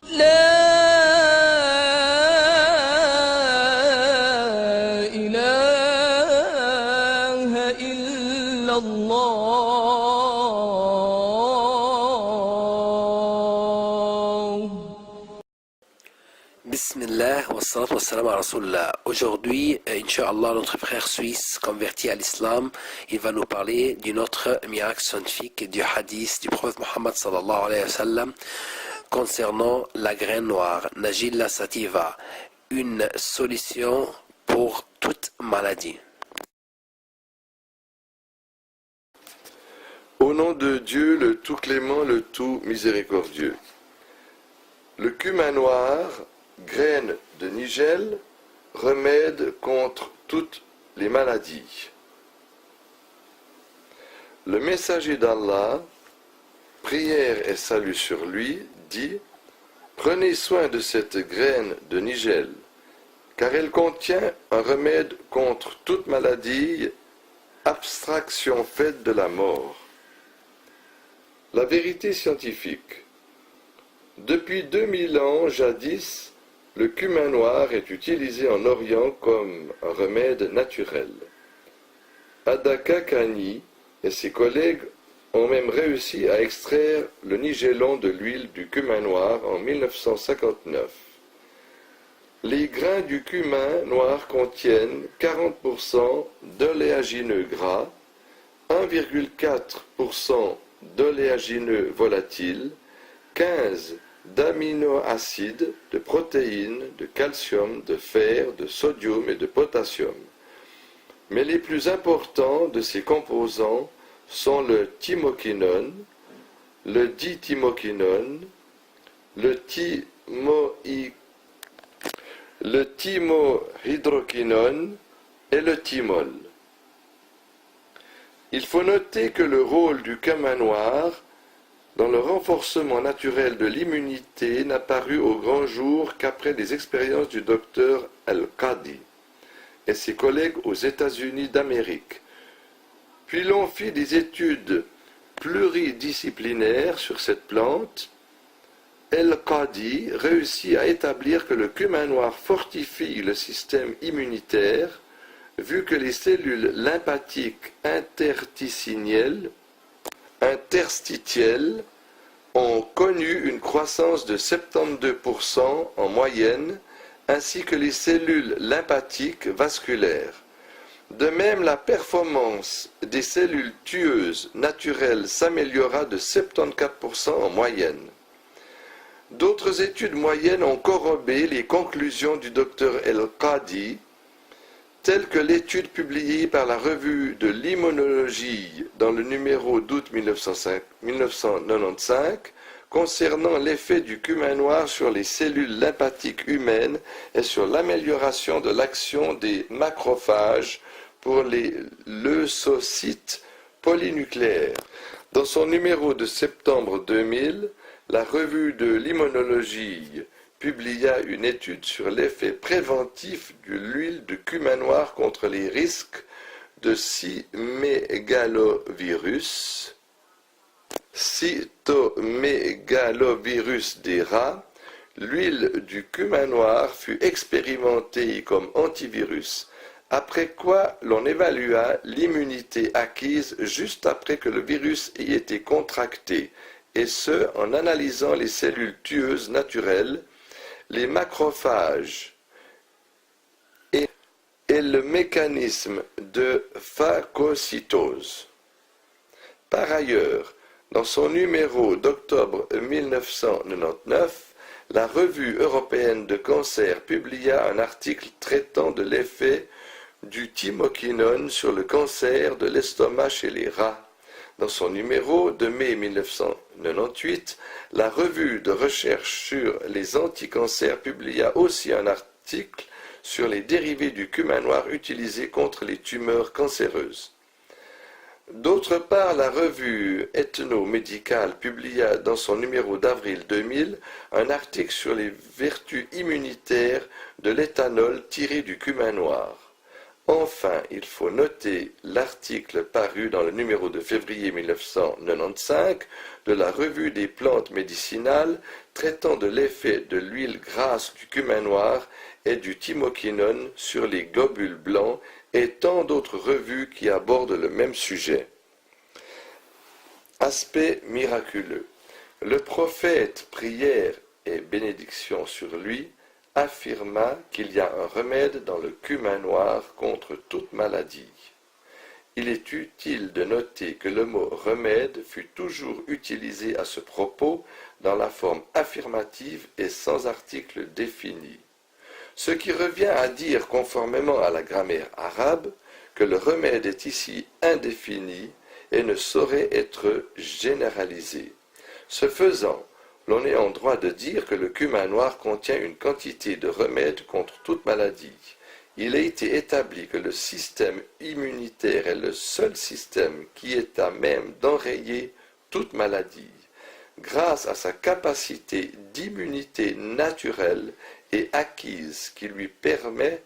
لا إله إلا الله. Bismillah wa salatu wa salam à Rasulullah. Aujourd'hui, Inch'Allah, notre frère suisse converti à l'islam, il va nous parler d'un autre miracle scientifique du hadith du prophète Muhammad sallallahu alayhi wa sallam concernant la graine noire, Najilla sativa, une solution pour toute maladie. Au nom de Dieu, le tout clément, le tout miséricordieux. Le cumin noir, graine de nigel, remède contre toutes les maladies. Le messager d'Allah, prière et salut sur lui, dit: prenez soin de cette graine de nigel, car elle contient un remède contre toute maladie, abstraction faite de la mort. La vérité scientifique. Depuis 2000 ans, jadis, le cumin noir est utilisé en Orient comme un remède naturel. Adaka Khani et ses collègues ont même réussi à extraire le nigellon de l'huile du cumin noir en 1959. Les grains du cumin noir contiennent 40% d'oléagineux gras, 1,4% d'oléagineux volatiles, 15 d'aminoacides, de protéines, de calcium, de fer, de sodium et de potassium. Mais les plus importants de ces composants sont le thymoquinone, le dithymоquinone, le thymohydroquinone et le thymol. Il faut noter que le rôle du cumin noir dans le renforcement naturel de l'immunité n'a paru au grand jour qu'après les expériences du docteur Al-Qadi et ses collègues aux États-Unis d'Amérique. Puis l'on fit des études pluridisciplinaires sur cette plante. Al-Qadi réussit à établir que le cumin noir fortifie le système immunitaire, vu que les cellules lymphatiques interstitielles ont connu une croissance de 72% en moyenne, ainsi que les cellules lymphatiques vasculaires. De même, la performance des cellules tueuses naturelles s'améliora de 74% en moyenne. D'autres études moyennes ont corrobé les conclusions du docteur El-Qadi, telle que l'étude publiée par la revue de l'immunologie dans le numéro d'août 1995 concernant l'effet du cumin noir sur les cellules lymphatiques humaines et sur l'amélioration de l'action des macrophages pour les leucocytes polynucléaires. Dans son numéro de septembre 2000, la revue de l'immunologie publia une étude sur l'effet préventif de l'huile de cumin noir contre les risques de cytomégalovirus des rats. L'huile du cumin noir fut expérimentée comme antivirus, après quoi l'on évalua l'immunité acquise juste après que le virus ait été contracté, et ce en analysant les cellules tueuses naturelles, les macrophages et le mécanisme de phagocytose. Par ailleurs, dans son numéro d'octobre 1999, la revue européenne de cancer publia un article traitant de l'effet du thymoquinone sur le cancer de l'estomac chez les rats. Dans son numéro de mai 1998, la revue de recherche sur les anticancers publia aussi un article sur les dérivés du cumin noir utilisés contre les tumeurs cancéreuses. D'autre part, la revue ethno-médicale publia dans son numéro d'avril 2000 un article sur les vertus immunitaires de l'éthanol tiré du cumin noir. Enfin, il faut noter l'article paru dans le numéro de février 1995 de la Revue des plantes médicinales traitant de l'effet de l'huile grasse du cumin noir et du thymoquinone sur les globules blancs et tant d'autres revues qui abordent le même sujet. Aspect miraculeux. Le prophète, prière et bénédiction sur lui, affirma qu'il y a un remède dans le cumin noir contre toute maladie. Il est utile de noter que le mot remède fut toujours utilisé à ce propos dans la forme affirmative et sans article défini. Ce qui revient à dire, conformément à la grammaire arabe, que le remède est ici indéfini et ne saurait être généralisé. Ce faisant, l'on est en droit de dire que le cumin noir contient une quantité de remèdes contre toute maladie. Il a été établi que le système immunitaire est le seul système qui est à même d'enrayer toute maladie, grâce à sa capacité d'immunité naturelle et acquise qui lui permet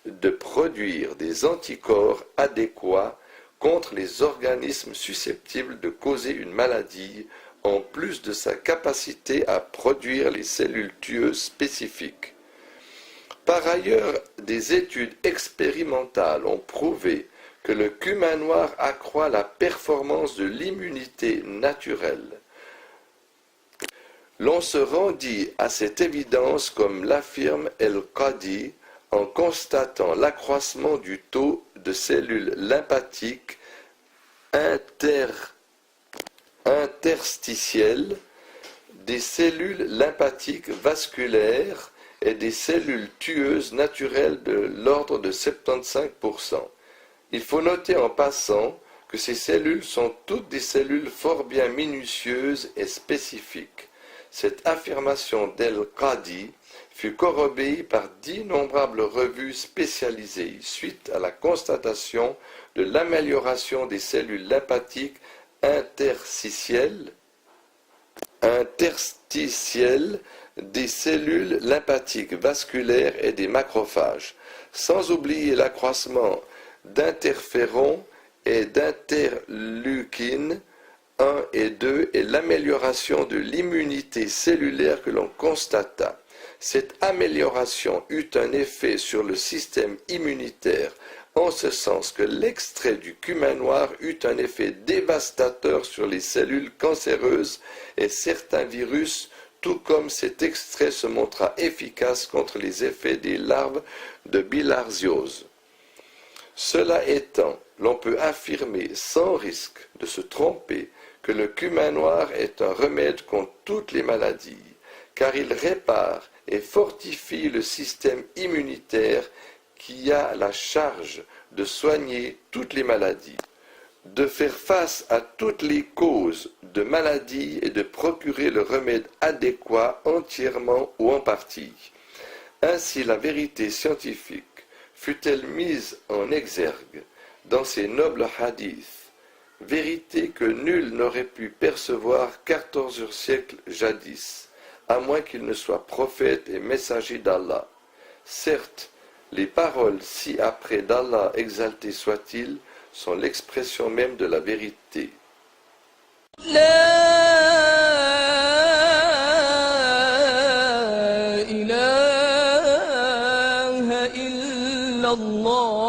de produire des anticorps adéquats contre les organismes susceptibles de causer une maladie, en plus de sa capacité à produire les cellules tueuses spécifiques. Par ailleurs, des études expérimentales ont prouvé que le cumin noir accroît la performance de l'immunité naturelle. L'on se rendit à cette évidence comme l'affirme El-Qadi en constatant l'accroissement du taux de cellules lymphatiques interstitielles, des cellules lymphatiques vasculaires et des cellules tueuses naturelles de l'ordre de 75%. Il faut noter en passant que ces cellules sont toutes des cellules fort bien minutieuses et spécifiques. Cette affirmation d'El-Qadi fut corroborée par d'innombrables revues spécialisées suite à la constatation de l'amélioration des cellules lymphatiques interstitielles, des cellules lymphatiques vasculaires et des macrophages, sans oublier l'accroissement d'interférons et d'interleukines 1 et 2 et l'amélioration de l'immunité cellulaire que l'on constata. Cette amélioration eut un effet sur le système immunitaire, en ce sens que l'extrait du cumin noir eut un effet dévastateur sur les cellules cancéreuses et certains virus, tout comme cet extrait se montra efficace contre les effets des larves de bilharziose. Cela étant, l'on peut affirmer sans risque de se tromper que le cumin noir est un remède contre toutes les maladies, car il répare et fortifie le système immunitaire qui a la charge de soigner toutes les maladies, de faire face à toutes les causes de maladies et de procurer le remède adéquat entièrement ou en partie. Ainsi la vérité scientifique fut-elle mise en exergue dans ces nobles hadiths, vérité que nul n'aurait pu percevoir 14 siècles jadis, à moins qu'il ne soit prophète et messager d'Allah. Certes, les paroles ci après d'Allah exalté soit-il sont l'expression même de la vérité. إله إلا الله